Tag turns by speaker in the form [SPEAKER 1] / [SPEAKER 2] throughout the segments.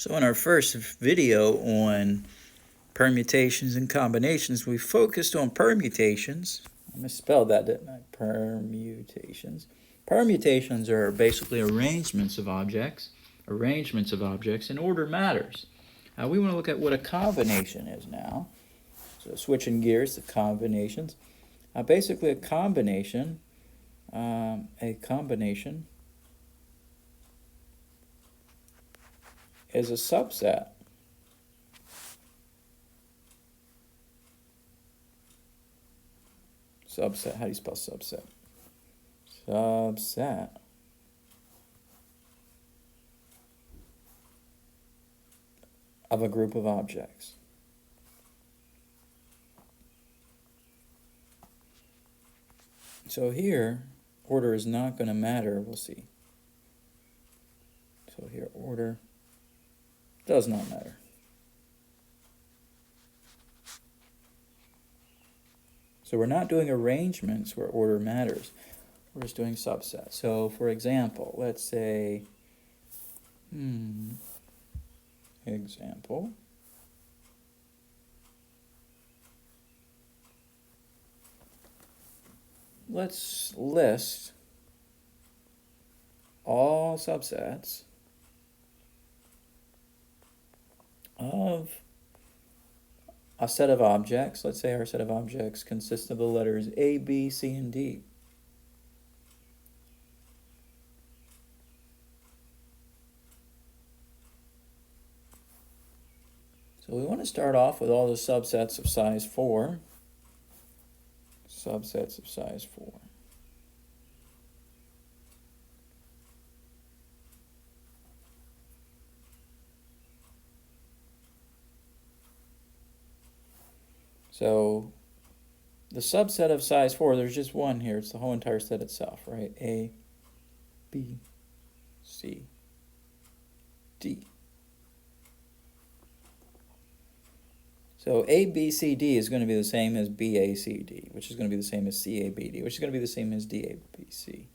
[SPEAKER 1] So in our first video on permutations and combinations, we focused on permutations. I misspelled that, didn't I? Permutations. Permutations are basically arrangements of objects and order matters. We want to look at what a combination is now. So switching gears to combinations. Basically a combination is a subset how do you spell subset? Subset of a group of objects. So here, order is not going to matter, we'll see. So here, order does not matter. So we're not doing arrangements where order matters. We're just doing subsets. So for example, let's say, let's list all subsets of a set of objects. Let's say our set of objects consists of the letters A, B, C, and D. So we want to start off with all the subsets of size 4. Subsets of size 4. So the subset of size 4, there's just one here. It's the whole entire set itself, right? A, B, C, D. So A, B, C, D is going to be the same as B, A, C, D, which is going to be the same as C, A, B, D, which is going to be the same as D, A, B, C.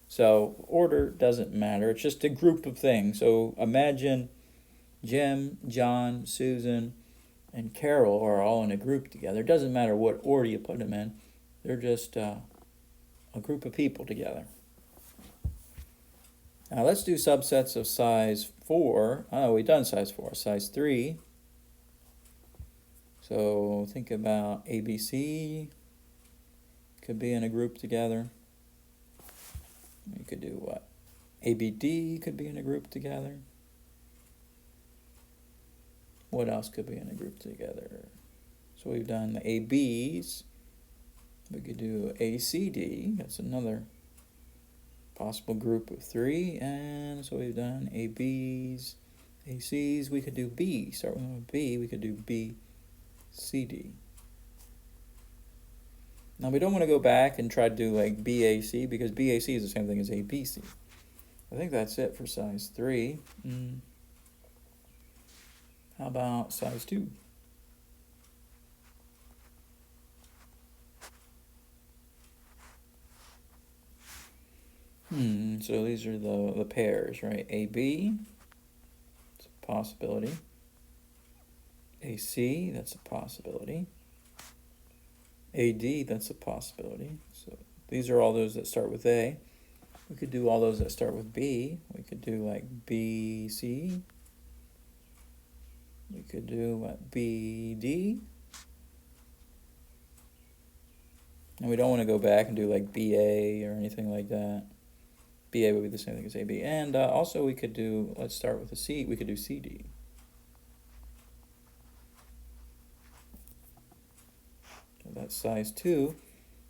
[SPEAKER 1] So order doesn't matter. It's just a group of things. So imagine Jim, John, Susan, and Carol are all in a group together. It doesn't matter what order you put them in. They're just a group of people together. Now let's do subsets of size 4. Oh, we've done size 4. Size 3. So think about ABC could be in a group together. You could do what? ABD could be in a group together. What else could be in a group together? So we've done the ABs. We could do ACD. That's another possible group of 3. And so we've done ABs, ACs. We could do B. Start with B. We could do BCD. Now we don't want to go back and try to do like BAC because BAC is the same thing as ABC. I think that's it for size 3. How about size 2? So these are the pairs, right? AB, it's a possibility. AC, that's a possibility. AD, that's a possibility. So these are all those that start with A. We could do all those that start with B. We could do like BC. We could do what? BD. And we don't want to go back and do like BA or anything like that. BA would be the same thing as AB. And also we could do, let's start with a C. We could do CD. So that's size 2.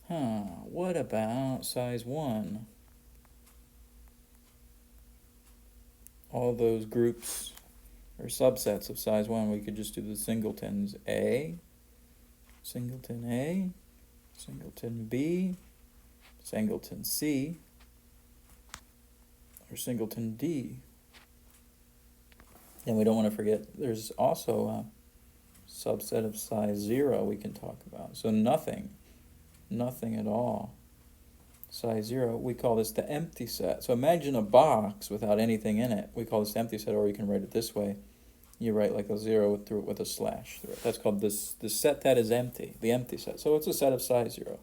[SPEAKER 1] What about size 1? All those groups or subsets of size 1, we could just do the singletons A, singleton A, singleton B, singleton C, or singleton D. And we don't want to forget there's also a subset of size 0 we can talk about. So nothing at all. Size 0, we call this the empty set. So imagine a box without anything in it. We call this the empty set, or you can write it this way. you write like a 0 through it with a slash through it. That's called the set that is empty, the empty set. So it's a set of size 0.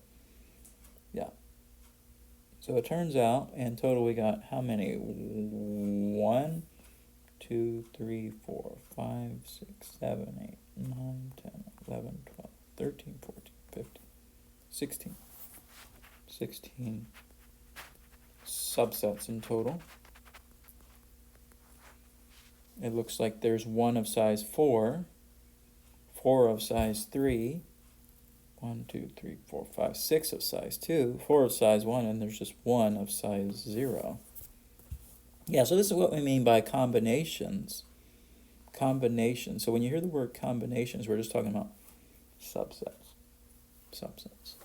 [SPEAKER 1] Yeah. So it turns out, in total we got how many? 1, 2, 3, 4, 5, 6, 7, 8, 9, 10, 11, 12, 13, 14, 15, 16. 16 subsets in total. It looks like there's 1 of size 4, 4 of size 3, 1, 2, 3, 4, 5, 6 of size 2, 4 of size 1, and there's just 1 of size 0. Yeah, so this is what we mean by combinations. Combinations. So when you hear the word combinations, we're just talking about subsets. Subsets.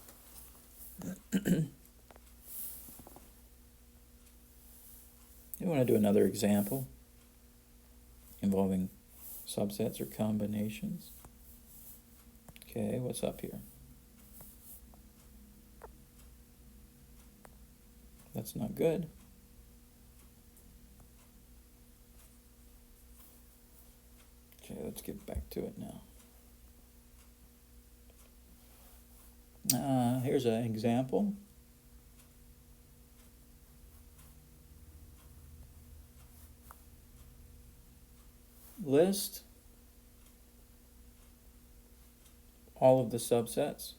[SPEAKER 1] You want to do another example involving subsets or combinations? Okay, what's up here? That's not good. Okay, let's get back to it now. Here's an example. List all of the subsets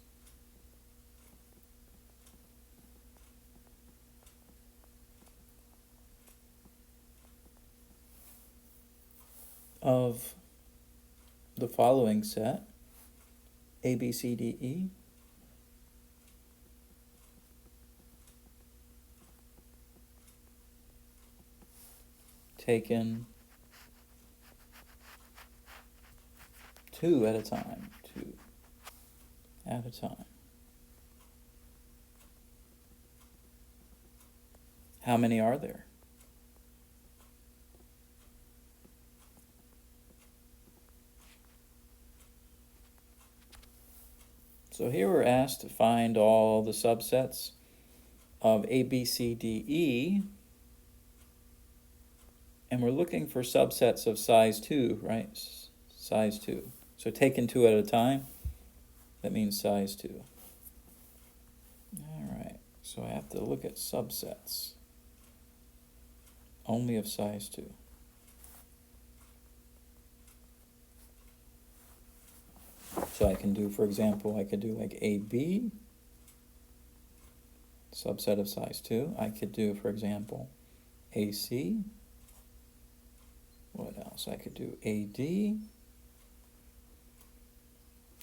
[SPEAKER 1] of the following set, A, B, C, D, E, taken 2 at a time, 2 at a time. How many are there? So here we're asked to find all the subsets of A, B, C, D, E, and we're looking for subsets of size 2, right? Size 2. So taken 2 at a time, that means size 2. All right, so I have to look at subsets only of size 2. So I can do, for example, I could do like AB, subset of size 2. I could do, for example, AC. What else? I could do AD.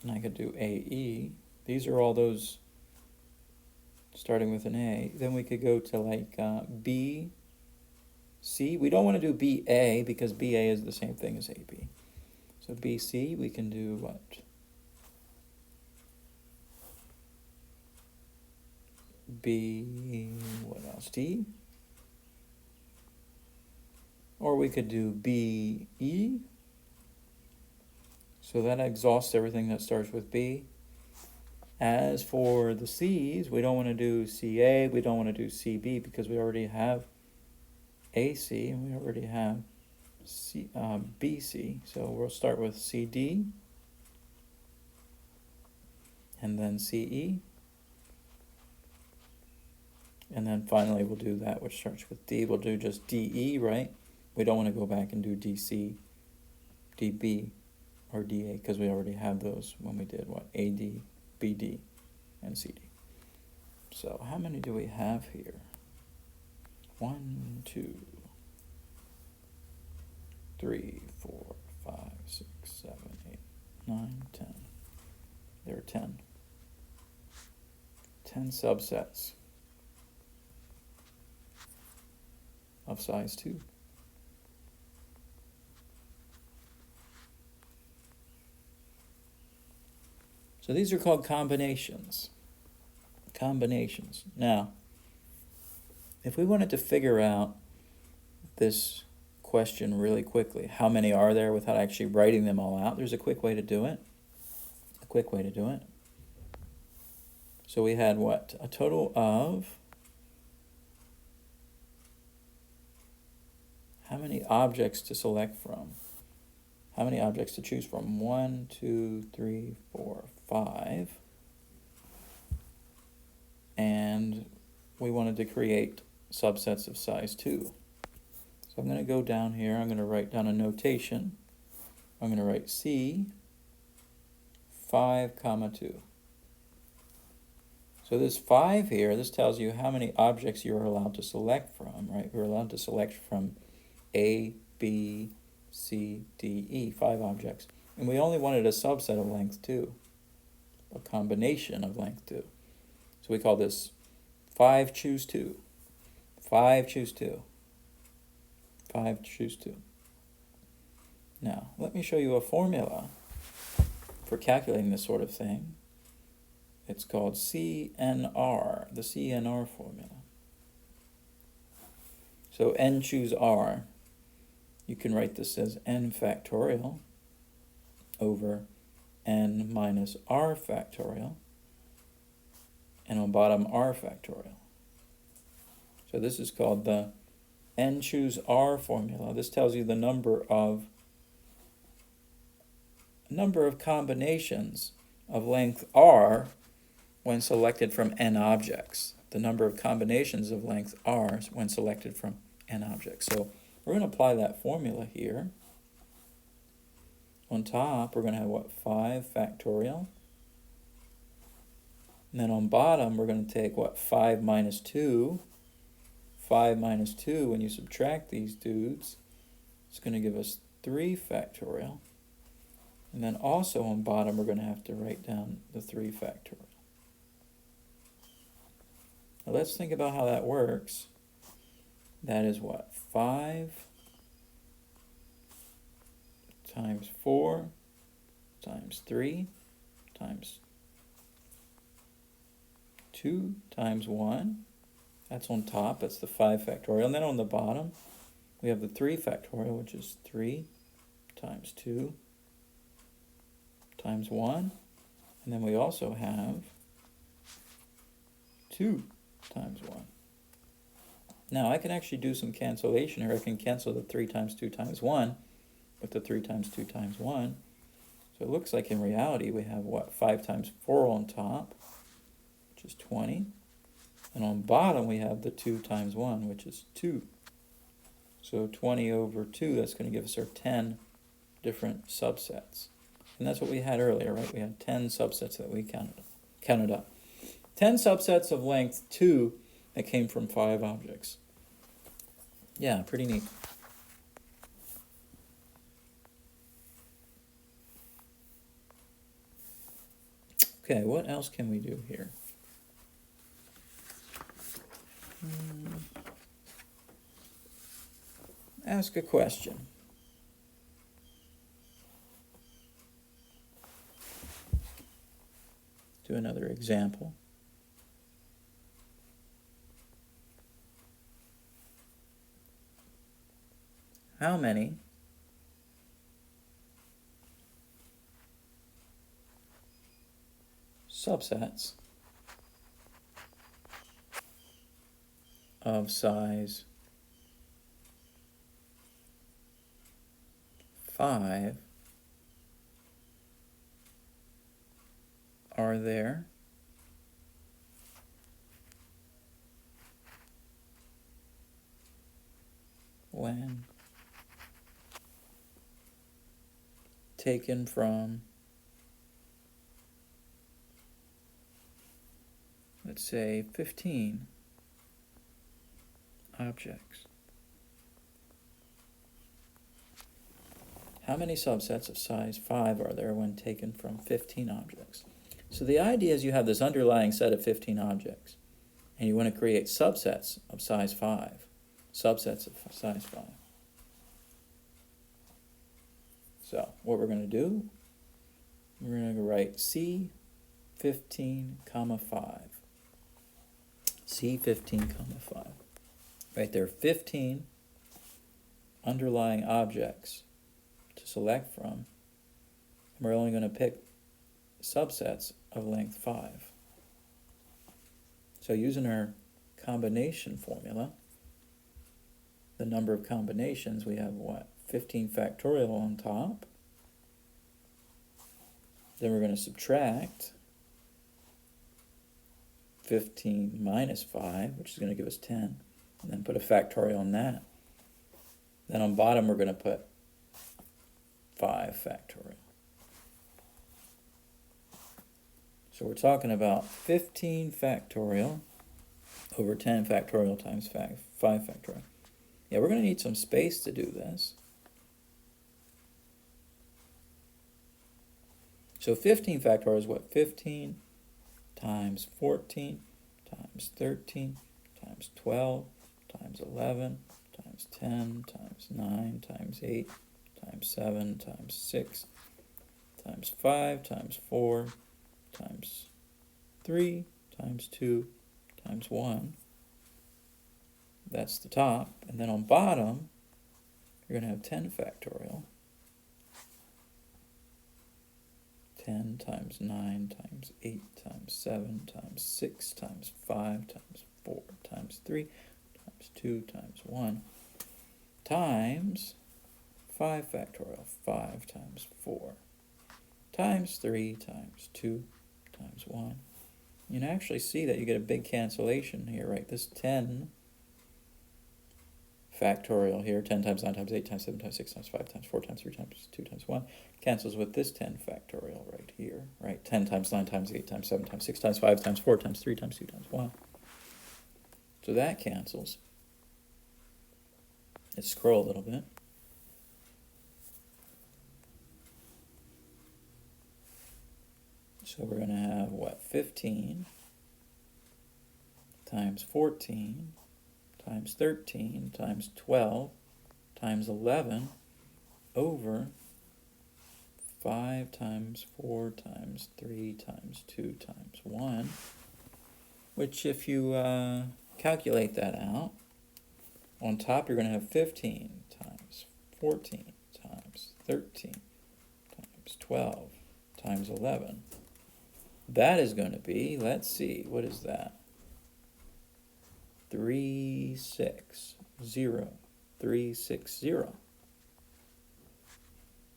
[SPEAKER 1] And I could do AE. These are all those starting with an A. Then we could go to like BC. We don't want to do BA because BA is the same thing as AB. So BC, we can do what? What else? D? Or we could do BE. So that exhausts everything that starts with B. As for the C's, we don't want to do CA, we don't want to do CB because we already have AC and we already have BC. So we'll start with CD and then CE. And then finally we'll do that which starts with D. We'll do just DE, right? We don't want to go back and do DC, DB, or DA because we already have those when we did what? AD, BD, and CD. So how many do we have here? 1, 2, 3, 4, 5, 6, 7, 8, 9, 10. There are 10. 10 subsets of size 2. So these are called combinations. Combinations. Now, if we wanted to figure out this question really quickly, how many are there without actually writing them all out, there's a quick way to do it. A quick way to do it. So we had what? A total of how many objects to select from? how many objects to choose from? 1, 2, 3, 4, 5. And we wanted to create subsets of size 2. So I'm going to go down here. I'm going to write down a notation. I'm going to write C 5, 2. So this 5 here, this tells you how many objects you're allowed to select from, right? We're allowed to select from A, B, C, D, E, 5 objects. And we only wanted a subset of length 2, a combination of length 2. So we call this 5 choose 2. 5 choose 2. 5 choose 2. Now, let me show you a formula for calculating this sort of thing. It's called Cnr, the Cnr formula. So n choose r. You can write this as n factorial over n minus r factorial, and on bottom r factorial. So this is called the n choose r formula. This tells you the number of combinations of length r when selected from n objects. The number of combinations of length r when selected from n objects. So we're going to apply that formula here. On top, we're going to have, what, 5 factorial? And then on bottom, we're going to take, what, 5 minus 2. 5 minus 2, when you subtract these dudes, it's going to give us 3 factorial. And then also on bottom, we're going to have to write down the 3 factorial. Now let's think about how that works. That is what? 5 times 4 times 3 times 2 times 1. That's on top. That's the 5 factorial. And then on the bottom, we have the 3 factorial, which is 3 times 2 times 1. And then we also have 2 times 1. Now, I can actually do some cancellation here. I can cancel the 3 times 2 times 1 with the 3 times 2 times 1. So it looks like in reality we have, what, 5 times 4 on top, which is 20. And on bottom we have the 2 times 1, which is 2. So 20 over 2, that's going to give us our 10 different subsets. And that's what we had earlier, right? We had 10 subsets that we counted up. 10 subsets of length 2 that came from 5 objects. Yeah, pretty neat. Okay, what else can we do here? Ask a question. Do another example. How many subsets of size 5 are there when taken from, let's say, 15 objects? How many subsets of size 5 are there when taken from 15 objects? So the idea is you have this underlying set of 15 objects, and you want to create subsets of size 5. Subsets of size 5. So what we're going to do, we're going to write C15, 5. C15, 5. Right there, 15 underlying objects to select from. And we're only going to pick subsets of length 5. So using our combination formula, the number of combinations, we have what? 15 factorial on top. Then we're going to subtract 15 minus 5, which is going to give us 10, and then put a factorial on that. Then on bottom, we're going to put 5 factorial. So we're talking about 15 factorial over 10 factorial times 5 factorial. Yeah, we're going to need some space to do this. So 15 factorial is what? 15 times 14 times 13 times 12 times 11 times 10 times 9 times 8 times 7 times 6 times 5 times 4 times 3 times 2 times 1. That's the top. And then on bottom, you're going to have 10 factorial. 10 times 9 times 8 times 7 times 6 times 5 times 4 times 3 times 2 times 1 times 5 factorial. 5 times 4 times 3 times 2 times 1. You can actually see that you get a big cancellation here, right? This 10 factorial here, 10 times 9 times 8 times 7 times 6 times 5 times 4 times 3 times 2 times 1, cancels with this 10 factorial right here, right? 10 times 9 times 8 times 7 times 6 times 5 times 4 times 3 times 2 times 1. So that cancels. Let's scroll a little bit. So we're going to have, what, 15 times 14 times 13 times 12 times 11 over 5 times 4 times 3 times 2 times 1, which if you calculate that out, on top you're going to have 15 times 14 times 13 times 12 times 11. That is going to be, let's see, what is that? 360. 360.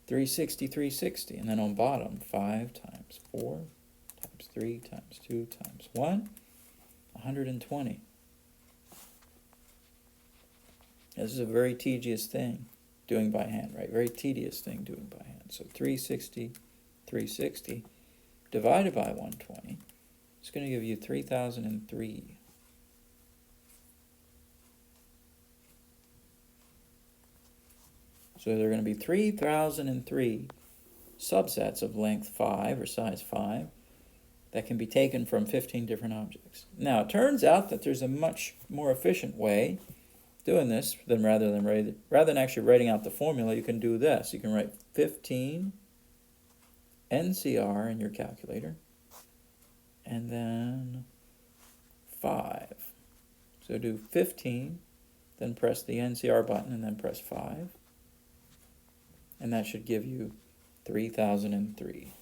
[SPEAKER 1] 360, 360. And then on bottom, 5 times 4 times 3 times 2 times 1, 120. This is a very tedious thing doing by hand, right? Very tedious thing doing by hand. So 360, 360 divided by 120 is going to give you 3003. So there are going to be 3003 subsets of length 5 or size 5 that can be taken from 15 different objects. Now, it turns out that there's a much more efficient way doing this than rather than actually writing out the formula. You can do this. You can write 15 NCR in your calculator and then 5. So do 15, then press the NCR button and then press 5. And that should give you 3003.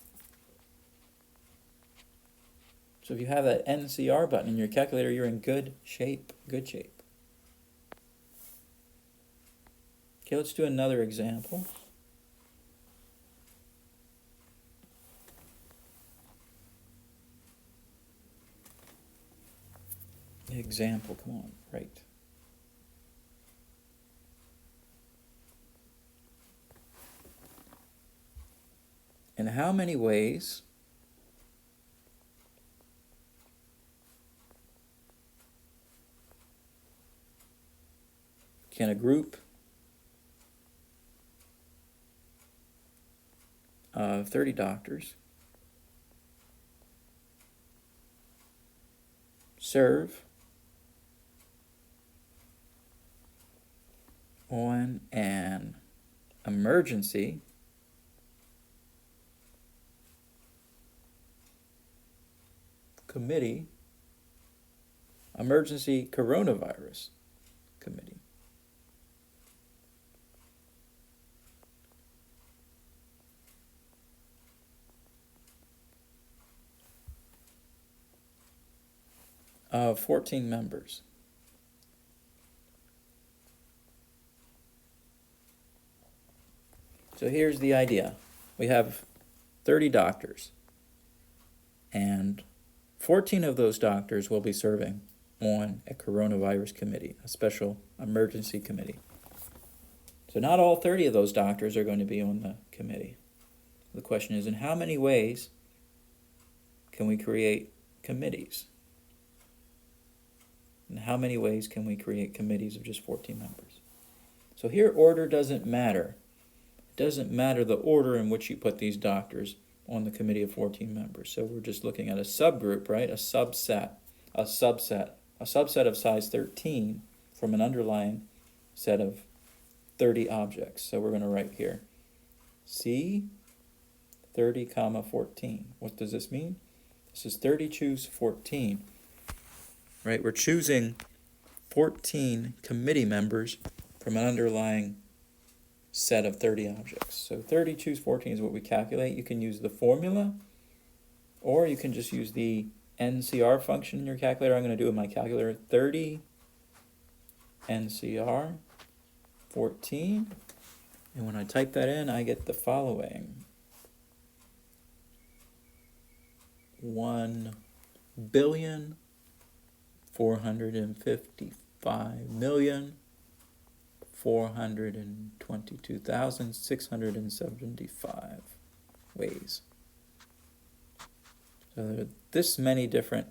[SPEAKER 1] So if you have that NCR button in your calculator, you're in good shape. Good shape. Okay, let's do another example. Example, come on, right. In how many ways can a group of 30 doctors serve on an emergency committee, emergency coronavirus committee? Of 14 members. So here's the idea. We have 30 doctors, and 14 of those doctors will be serving on a coronavirus committee, a special emergency committee. So not all 30 of those doctors are going to be on the committee. The question is, in how many ways can we create committees? In how many ways can we create committees of just 14 members? So here, order doesn't matter. It doesn't matter the order in which you put these doctors on the committee of 14 members. So we're just looking at a subgroup, right? A subset of size 13 from an underlying set of 30 objects. So we're going to write here C 30, 14. What does this mean? This is 30 choose 14. Right? We're choosing 14 committee members from an underlying set of 30 objects. So 30 choose 14 is what we calculate. You can use the formula, or you can just use the NCR function in your calculator. I'm going to do it in my calculator. 30 NCR 14. And when I type that in, I get the following. 1,455,422,675 ways. So there are this many different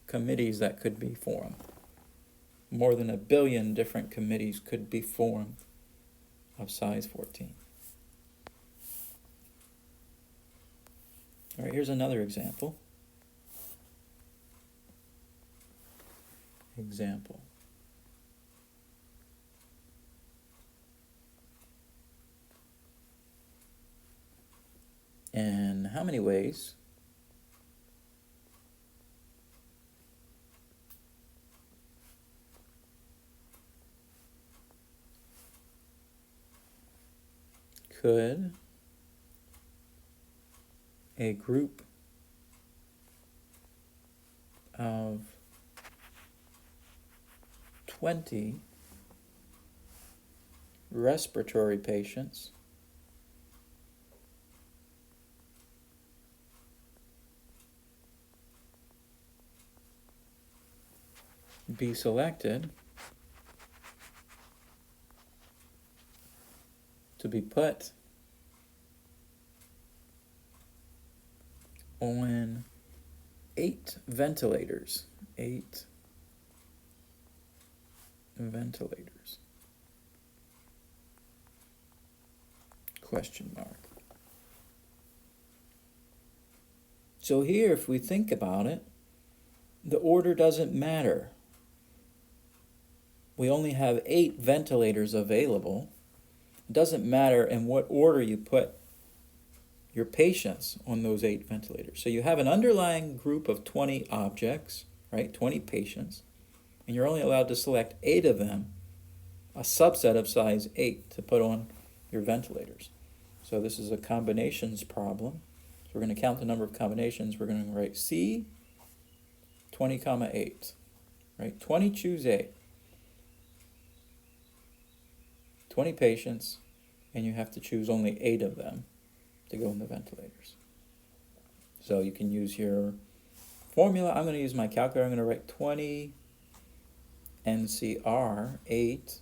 [SPEAKER 1] committees that could be formed. More than 1 billion different committees could be formed of size 14. All right, here's another example. In how many ways could a group of 20 respiratory patients be selected to be put on 8 ventilators. 8 ventilators. Question mark. So here, if we think about it, the order doesn't matter. We only have 8 ventilators available. It doesn't matter in what order you put your patients on those 8 ventilators. So you have an underlying group of 20 objects, right? 20 patients, and you're only allowed to select 8 of them, a subset of size 8, to put on your ventilators. So this is a combinations problem. So we're going to count the number of combinations. We're going to write C 20, 8, right? 20 choose 8. 20 patients, and you have to choose only 8 of them to go in the ventilators. So you can use your formula. I'm going to use my calculator. I'm going to write 20 NCR 8,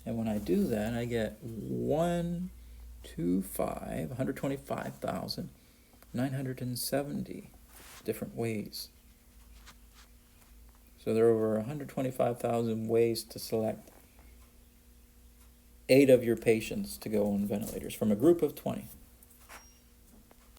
[SPEAKER 1] and when I do that, I get 125,970 different ways. So there are over 125,000 ways to select 8 of your patients to go on ventilators from a group of 20.